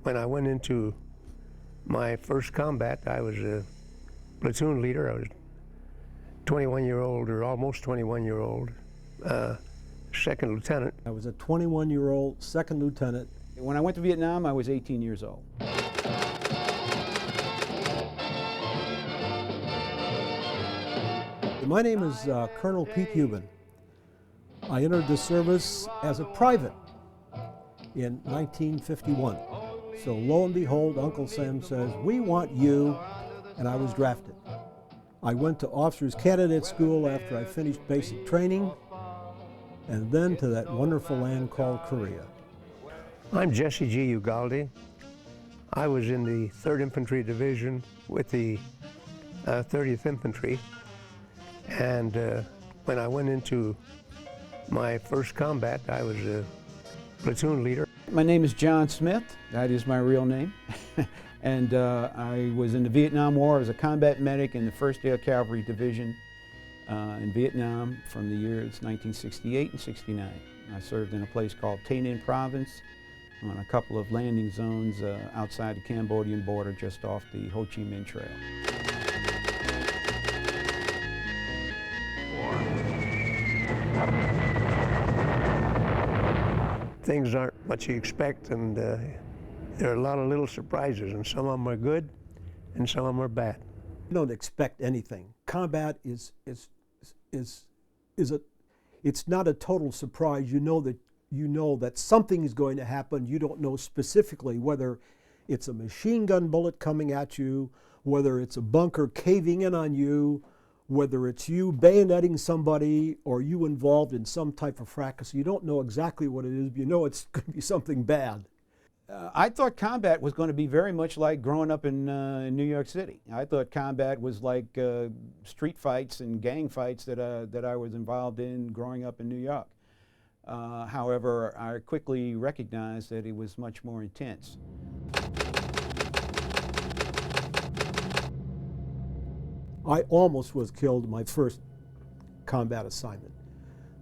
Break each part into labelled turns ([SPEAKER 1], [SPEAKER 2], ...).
[SPEAKER 1] When I went into my first combat, I was a platoon leader. I was 21-year-old, or almost 21-year-old, second lieutenant.
[SPEAKER 2] I was a 21-year-old second lieutenant.
[SPEAKER 3] When I went to Vietnam, I was 18 years old.
[SPEAKER 2] My name is Colonel Pete Hubin. I entered the service as a private in 1951. So lo and behold, Uncle Sam says, "We want you," and I was drafted. I went to Officers Candidate School after I finished basic training, and then to that wonderful land called Korea.
[SPEAKER 1] I'm Jesse G. Ugalde. I was in the 3rd Infantry Division with the 30th Infantry, and when I went into my first combat, I was a platoon leader.
[SPEAKER 3] My name is John Smith. That is my real name. And I was in the Vietnam War as a combat medic in the 1st Air Cavalry Division in Vietnam from the years 1968 and 69. I served in a place called Tay Ninh Province on a couple of landing zones outside the Cambodian border just off the Ho Chi Minh Trail.
[SPEAKER 1] Things aren't what you expect, and there are a lot of little surprises, and some of them are good and some of them are bad.
[SPEAKER 2] You don't expect anything. Combat it's not a total surprise. You know that something is going to happen. You don't know specifically whether it's a machine gun bullet coming at you, whether it's a bunker caving in on you, whether it's you bayoneting somebody or you involved in some type of fracas. You don't know exactly what it is, but you know it's going to be something bad.
[SPEAKER 3] I thought combat was going to be very much like growing up in New York City. I thought combat was like street fights and gang fights that I was involved in growing up in New York. However, I quickly recognized that it was much more intense.
[SPEAKER 2] I almost was killed in my first combat assignment.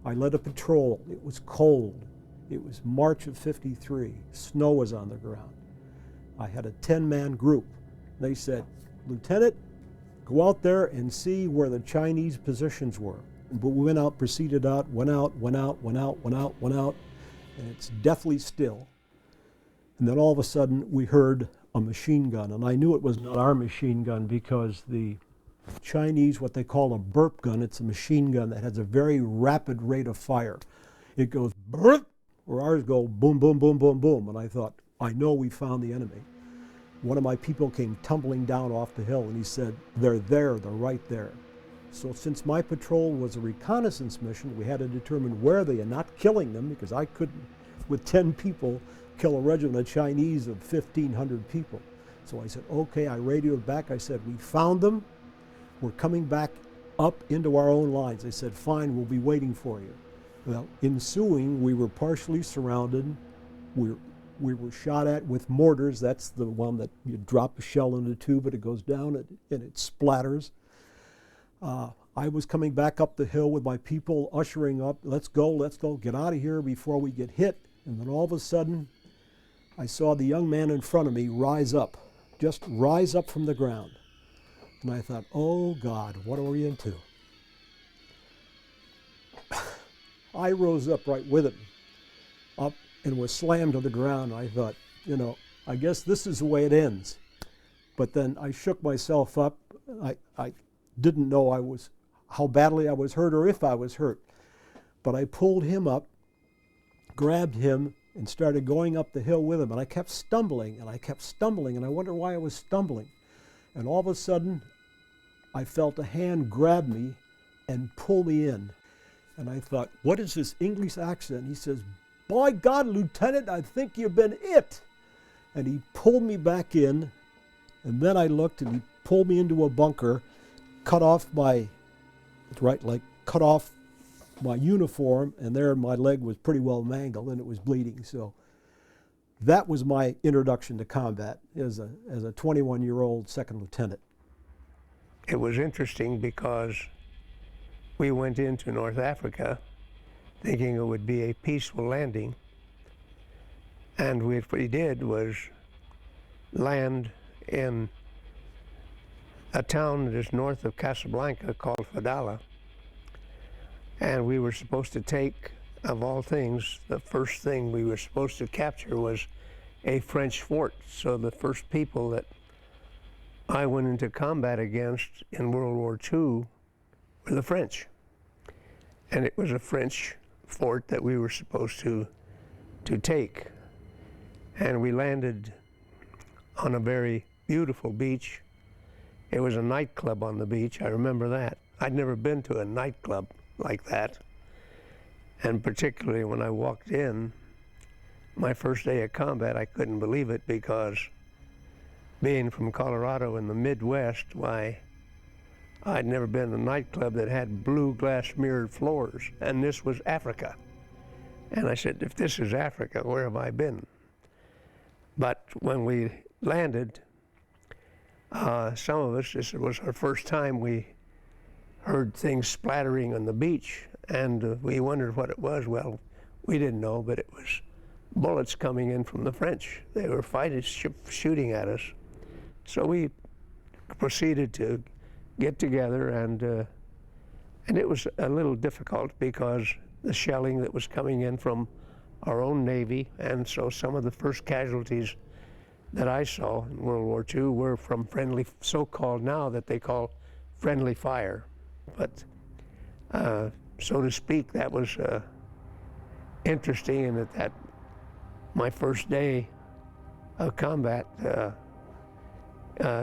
[SPEAKER 2] I led a patrol. It was cold. It was March of '53. Snow was on the ground. I had a 10-man group. They said, "Lieutenant, go out there and see where the Chinese positions were." But we went out, proceeded out, went out, and it's deathly still. And then all of a sudden we heard a machine gun, and I knew it was not our machine gun because the Chinese, what they call a burp gun, it's a machine gun that has a very rapid rate of fire. It goes burp, or ours go boom, boom, boom, boom, boom. And I thought, I know we found the enemy. One of my people came tumbling down off the hill and he said, "They're there, they're right there." So since my patrol was a reconnaissance mission, we had to determine where they are, not killing them, because I couldn't, with 10 people, kill a regiment of Chinese of 1,500 people. So I said, okay, I radioed back. I said, "We found them. We're coming back up into our own lines." They said, "Fine, we'll be waiting for you." Well, ensuing, we were partially surrounded. We were shot at with mortars. That's the one that you drop a shell into a tube and it goes down and it splatters. I was coming back up the hill with my people, ushering up, let's go, get out of here before we get hit. And then all of a sudden, I saw the young man in front of me just rise up from the ground. And I thought, oh God, what are we into? I rose up right with him, up and was slammed to the ground. I thought, I guess this is the way it ends. But then I shook myself up. I didn't know how badly I was hurt or if I was hurt. But I pulled him up, grabbed him, and started going up the hill with him. And I kept stumbling, and I wondered why I was stumbling. And all of a sudden, I felt a hand grab me and pull me in. And I thought, what is this English accent? He says, "By God, Lieutenant, I think you've been it." And he pulled me back in. And then I looked, and he pulled me into a bunker, cut off my uniform, and there my leg was pretty well mangled and it was bleeding. So that was my introduction to combat as a 21-year-old second lieutenant.
[SPEAKER 1] It was interesting because we went into North Africa thinking it would be a peaceful landing, and what we did was land in a town that is north of Casablanca called Fadala. And we were supposed to take, of all things, the first thing we were supposed to capture was a French fort. So the first people that I went into combat against in World War II were the French. And it was a French fort that we were supposed to take. And we landed on a very beautiful beach. It was a nightclub on the beach, I remember that. I'd never been to a nightclub like that. And particularly when I walked in, my first day of combat, I couldn't believe it, because being from Colorado in the Midwest, why, I'd never been in a nightclub that had blue glass mirrored floors, and this was Africa. And I said, if this is Africa, where have I been? But when we landed, some of us, this was our first time, we heard things splattering on the beach, and we wondered what it was. Well, we didn't know, but it was bullets coming in from the French. They were shooting at us. So we proceeded to get together, and it was a little difficult because the shelling that was coming in from our own Navy, and so some of the first casualties that I saw in World War II were from friendly, so-called now that they call friendly fire. But so to speak, that was interesting, in that my first day of combat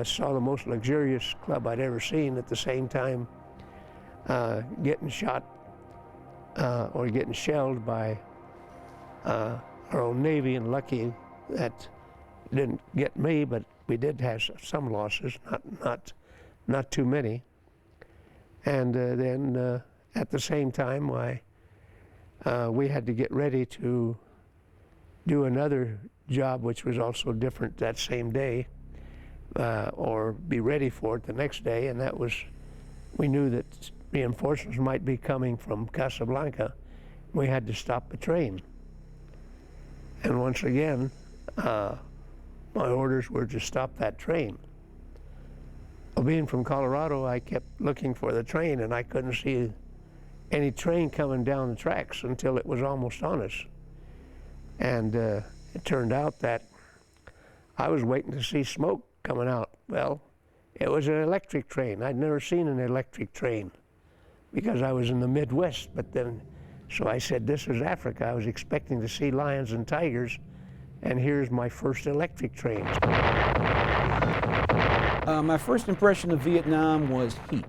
[SPEAKER 1] saw the most luxurious club I'd ever seen, at the same time getting shot or getting shelled by our own Navy, and lucky that it didn't get me, but we did have some losses, not too many. And then at the same time, we had to get ready to do another job, which was also different that same day, or be ready for it the next day, and that was, we knew that reinforcements might be coming from Casablanca. We had to stop the train. And once again, my orders were to stop that train. Well, being from Colorado, I kept looking for the train, and I couldn't see any train coming down the tracks until it was almost on us. And it turned out that I was waiting to see smoke coming out. Well, it was an electric train. I'd never seen an electric train because I was in the Midwest, but then, so I said, this is Africa. I was expecting to see lions and tigers, and here's my first electric train.
[SPEAKER 3] My first impression of Vietnam was heat.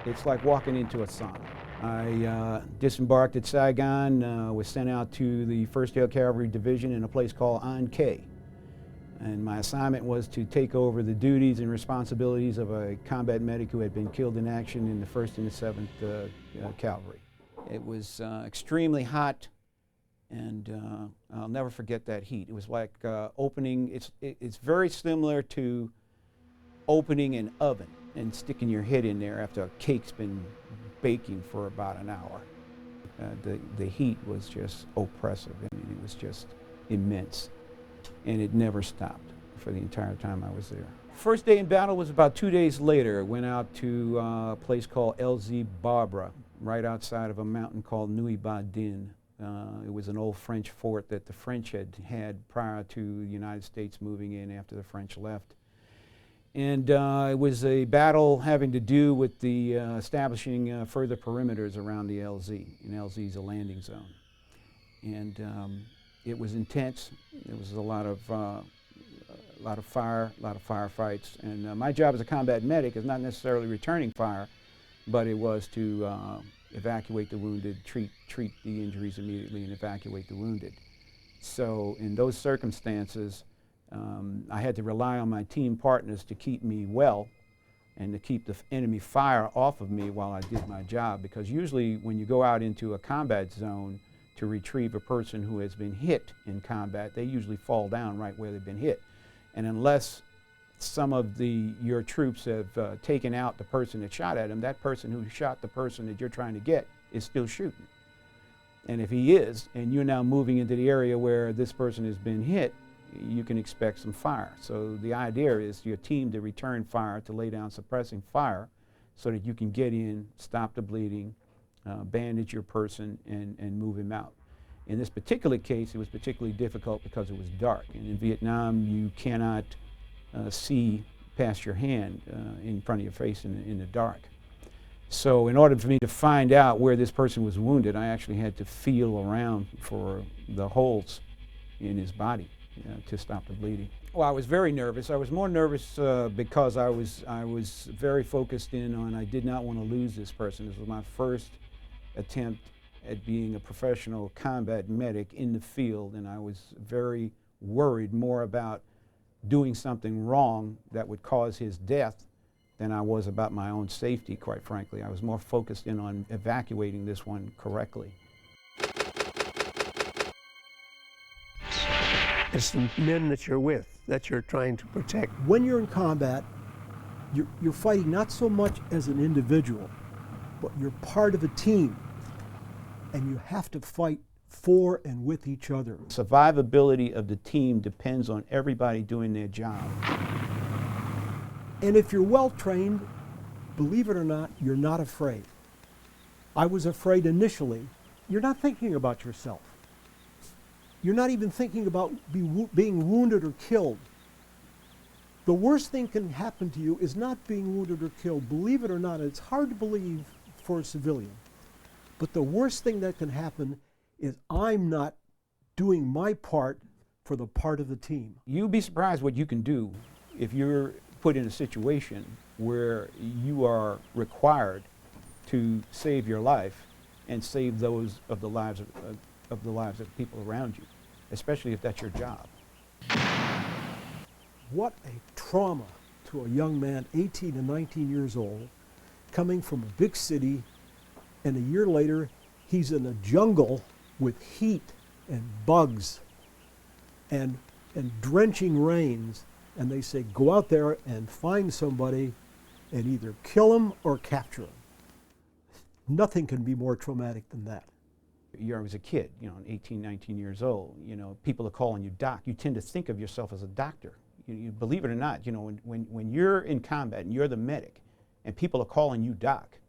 [SPEAKER 3] It's like walking into a sauna. I disembarked at Saigon, was sent out to the 1st Air Cavalry Division in a place called An Khe. And my assignment was to take over the duties and responsibilities of a combat medic who had been killed in action in the 1st and the 7th Cavalry. It was extremely hot, and I'll never forget that heat. It was like opening, it's very similar to opening an oven and sticking your head in there after a cake's been baking for about an hour. The heat was just oppressive. I mean, it was just immense, and it never stopped for the entire time I was there. First day in battle was about 2 days later. Went out to a place called LZ Barbara, right outside of a mountain called Nui Ba Din. It was an old French fort that the French had prior to the United States moving in after the French left. And it was a battle having to do with the establishing further perimeters around the LZ, and LZ is a landing zone. And it was intense. There was a lot of fire, a lot of firefights. And my job as a combat medic is not necessarily returning fire, but it was to evacuate the wounded, treat the injuries immediately, and evacuate the wounded. So in those circumstances, I had to rely on my team partners to keep me well and to keep the enemy fire off of me while I did my job, because usually when you go out into a combat zone to retrieve a person who has been hit in combat, they usually fall down right where they've been hit. And unless some of your troops have taken out the person that shot at them, that person who shot the person that you're trying to get is still shooting. And if he is, and you're now moving into the area where this person has been hit, you can expect some fire. So the idea is your team to return fire, to lay down suppressing fire, so that you can get in, stop the bleeding, bandage your person, and move him out. In this particular case, it was particularly difficult because it was dark. And in Vietnam, you cannot see past your hand in front of your face in the dark. So in order for me to find out where this person was wounded, I actually had to feel around for the holes in his body to stop the bleeding. Well, I was very nervous. I was more nervous because I was very focused in on, I did not want to lose this person. This was my first attempt at being a professional combat medic in the field, and I was very worried more about doing something wrong that would cause his death than I was about my own safety, quite frankly. I was more focused in on evacuating this one correctly.
[SPEAKER 1] It's the men that you're with that you're trying to protect.
[SPEAKER 2] When you're in combat, you're fighting not so much as an individual, but you're part of a team, and you have to fight for and with each other.
[SPEAKER 3] Survivability of the team depends on everybody doing their job.
[SPEAKER 2] And if you're well trained, believe it or not, you're not afraid. I was afraid initially. You're not thinking about yourself. You're not even thinking about being wounded or killed. The worst thing can happen to you is not being wounded or killed. Believe it or not, it's hard to believe for a civilian. But the worst thing that can happen is I'm not doing my part for the part of the team.
[SPEAKER 3] You'd be surprised what you can do if you're put in a situation where you are required to save your life and save those of the lives of people around you, especially if that's your job.
[SPEAKER 2] What a trauma to a young man, 18 and 19 years old, coming from a big city, and a year later he's in a jungle with heat and bugs and drenching rains, and they say go out there and find somebody and either kill him or capture him. Nothing can be more traumatic than that.
[SPEAKER 3] You're as a kid, 18, 19 years old, people are calling you doc. You tend to think of yourself as a doctor. You believe it or not, when you're in combat and you're the medic and people are calling you doc,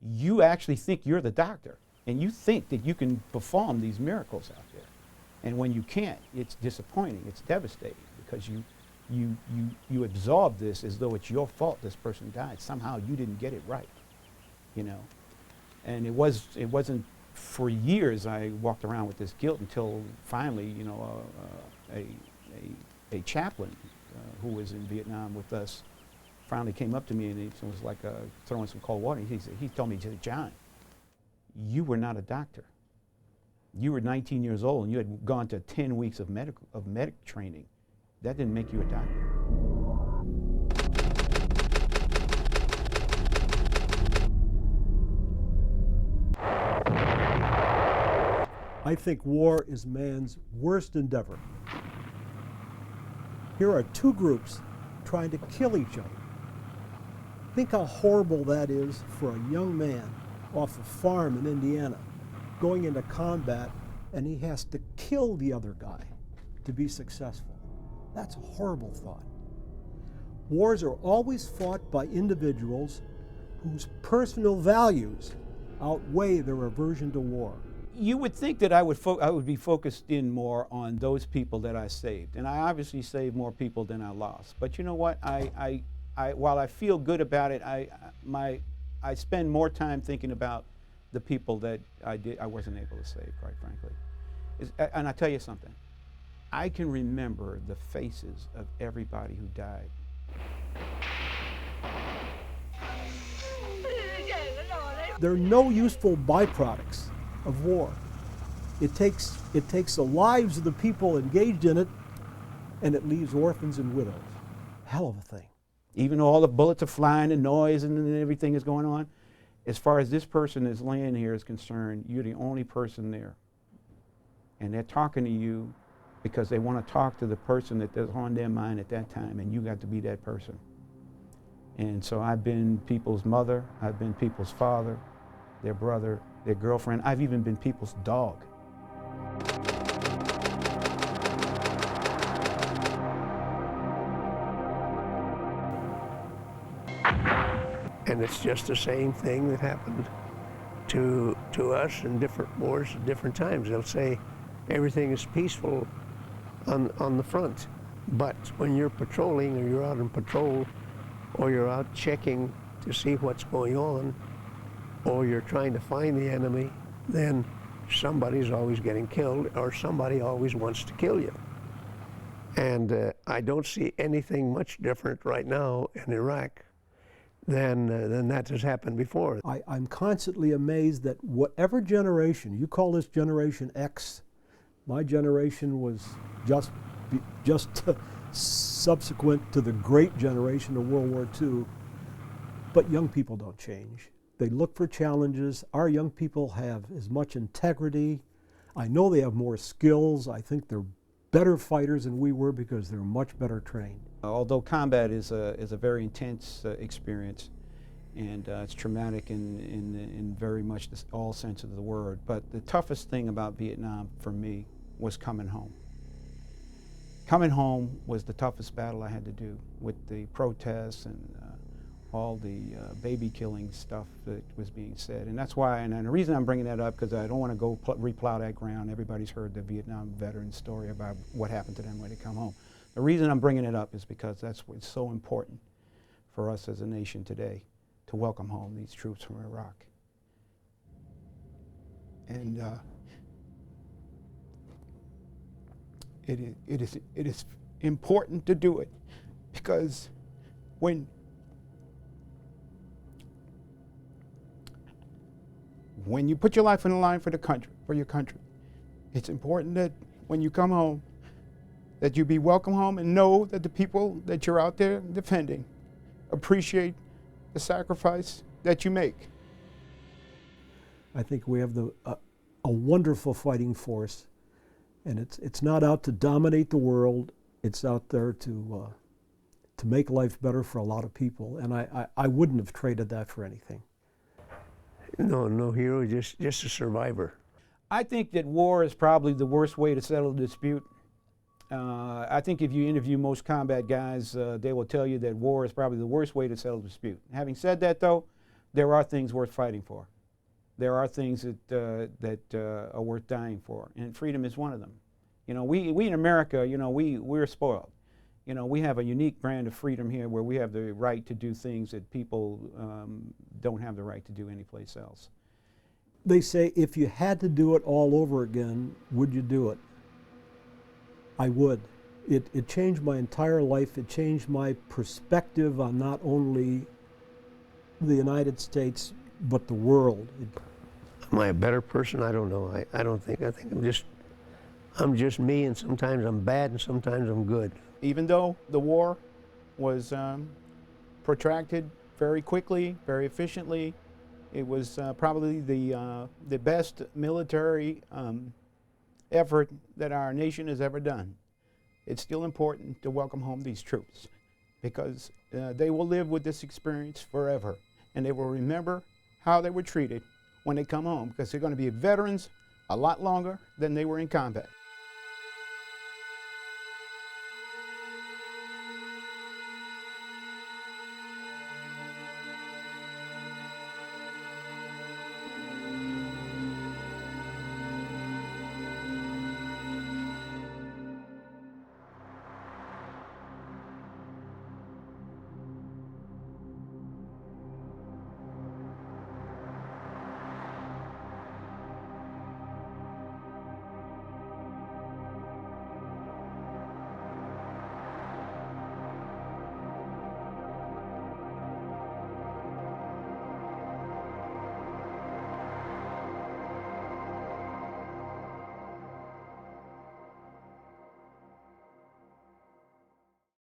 [SPEAKER 3] you actually think you're the doctor, and you think that you can perform these miracles out there. And when you can't, it's disappointing, it's devastating, because you absorb this as though it's your fault this person died. Somehow you didn't get it right, And it wasn't for years I walked around with this guilt until finally, a chaplain who was in Vietnam with us finally came up to me, and it was like throwing some cold water. He told me, John, you were not a doctor. You were 19 years old and you had gone to 10 weeks of medic training. That didn't make you a doctor.
[SPEAKER 2] I think war is man's worst endeavor. Here are two groups trying to kill each other. Think how horrible that is for a young man off a farm in Indiana going into combat, and he has to kill the other guy to be successful. That's a horrible thought. Wars are always fought by individuals whose personal values outweigh their aversion to war.
[SPEAKER 3] You would think that I would be focused in more on those people that I saved, and I obviously saved more people than I lost. But you know what? While I feel good about it, I spend more time thinking about the people that I wasn't able to save, quite frankly. And I tell you something, I can remember the faces of everybody who died.
[SPEAKER 2] There are no useful byproducts of war. It takes the lives of the people engaged in it, and it leaves orphans and widows. Hell of a thing.
[SPEAKER 3] Even though all the bullets are flying and noise and everything is going on, as far as this person is laying here is concerned, you're the only person there. And they're talking to you because they want to talk to the person that is on their mind at that time, and you got to be that person. And so I've been people's mother, I've been people's father, their brother, their girlfriend, I've even been people's dog.
[SPEAKER 1] it's just the same thing that happened to us in different wars at different times. They'll say everything is peaceful on the front, but when you're patrolling or you're out on patrol or you're out checking to see what's going on or you're trying to find the enemy, then somebody's always getting killed or somebody always wants to kill you. And I don't see anything much different right now in Iraq than that has happened before.
[SPEAKER 2] I'm constantly amazed that whatever generation, you call this Generation X, my generation was just subsequent to the great generation of World War II, but young people don't change. They look for challenges. Our young people have as much integrity. I know they have more skills. I think they're better fighters than we were because they're much better trained.
[SPEAKER 3] Although combat is a very intense experience, and it's traumatic in very much all sense of the word, but the toughest thing about Vietnam for me was coming home. Coming home was the toughest battle I had to do with the protests and all the baby killing stuff that was being said. And that's why, and the reason I'm bringing that up, because I don't want to go replow that ground. Everybody's heard the Vietnam veteran story about what happened to them when they come home. The reason I'm bringing it up is because that's what's so important for us as a nation today, to welcome home these troops from Iraq. And it is important to do it, because when you put your life on the line for the country, for your country, it's important that when you come home, that you be welcome home and know that the people that you're out there defending appreciate the sacrifice that you make.
[SPEAKER 2] I think we have a wonderful fighting force, and it's not out to dominate the world. It's out there to make life better for a lot of people, and I wouldn't have traded that for anything.
[SPEAKER 1] No hero, just a survivor.
[SPEAKER 3] I think that war is probably the worst way to settle a dispute. I think if you interview most combat guys, they will tell you that war is probably the worst way to settle a dispute. Having said that, though, there are things worth fighting for. There are things that are worth dying for, and freedom is one of them. You know, we in America, you know, we're spoiled. You know, we have a unique brand of freedom here where we have the right to do things that people don't have the right to do anyplace else.
[SPEAKER 2] They say, if you had to do it all over again, would you do it? I would. It changed my entire life. It changed my perspective on not only the United States, but the world.
[SPEAKER 1] Am I a better person? I don't know. I don't think. I think I'm just me, and sometimes I'm bad and sometimes I'm good.
[SPEAKER 3] Even though the war was protracted very quickly, very efficiently, it was probably the best military effort that our nation has ever done. It's still important to welcome home these troops, because they will live with this experience forever, and they will remember how they were treated when they come home, because they're going to be veterans a lot longer than they were in combat.